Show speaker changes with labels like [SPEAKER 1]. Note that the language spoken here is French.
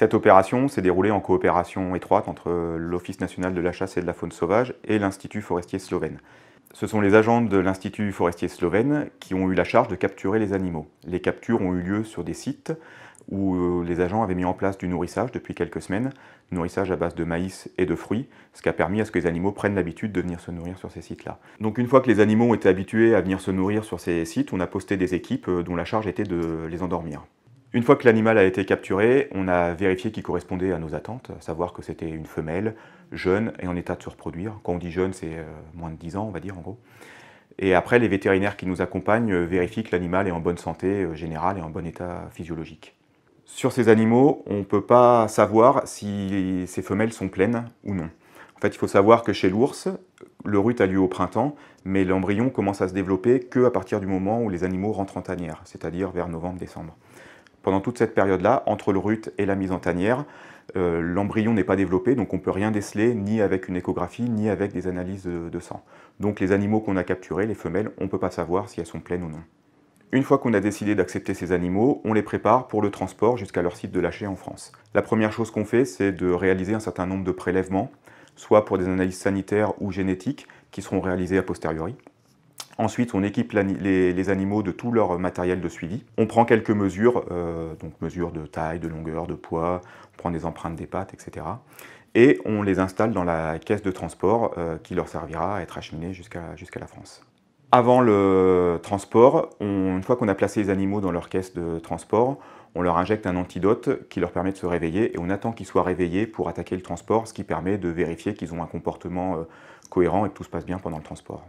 [SPEAKER 1] Cette opération s'est déroulée en coopération étroite entre l'Office national de la chasse et de la faune sauvage et l'Institut forestier slovène. Ce sont les agents de l'Institut forestier slovène qui ont eu la charge de capturer les animaux. Les captures ont eu lieu sur des sites où les agents avaient mis en place du nourrissage depuis quelques semaines, nourrissage à base de maïs et de fruits, ce qui a permis à ce que les animaux prennent l'habitude de venir se nourrir sur ces sites-là. Donc une fois que les animaux ont été habitués à venir se nourrir sur ces sites, on a posté des équipes dont la charge était de les endormir. Une fois que l'animal a été capturé, on a vérifié qu'il correspondait à nos attentes, à savoir que c'était une femelle, jeune et en état de se reproduire. Quand on dit jeune, c'est moins de 10 ans, on va dire en gros. Et après, les vétérinaires qui nous accompagnent vérifient que l'animal est en bonne santé générale et en bon état physiologique. Sur ces animaux, on ne peut pas savoir si ces femelles sont pleines ou non. En fait, il faut savoir que chez l'ours, le rut a lieu au printemps, mais l'embryon commence à se développer qu'à partir du moment où les animaux rentrent en tanière, c'est-à-dire vers novembre-décembre. Pendant toute cette période-là, entre le rut et la mise en tanière, l'embryon n'est pas développé, donc on ne peut rien déceler ni avec une échographie, ni avec des analyses de sang. Donc les animaux qu'on a capturés, les femelles, on ne peut pas savoir si elles sont pleines ou non. Une fois qu'on a décidé d'accepter ces animaux, on les prépare pour le transport jusqu'à leur site de lâcher en France. La première chose qu'on fait, c'est de réaliser un certain nombre de prélèvements, soit pour des analyses sanitaires ou génétiques, qui seront réalisées a posteriori. Ensuite, on équipe les animaux de tout leur matériel de suivi. On prend quelques mesures, donc mesures de taille, de longueur, de poids, on prend des empreintes des pattes, etc. Et on les installe dans la caisse de transport qui leur servira à être acheminés jusqu'à la France. Avant le transport, une fois qu'on a placé les animaux dans leur caisse de transport, on leur injecte un antidote qui leur permet de se réveiller et on attend qu'ils soient réveillés pour attaquer le transport, ce qui permet de vérifier qu'ils ont un comportement cohérent et que tout se passe bien pendant le transport.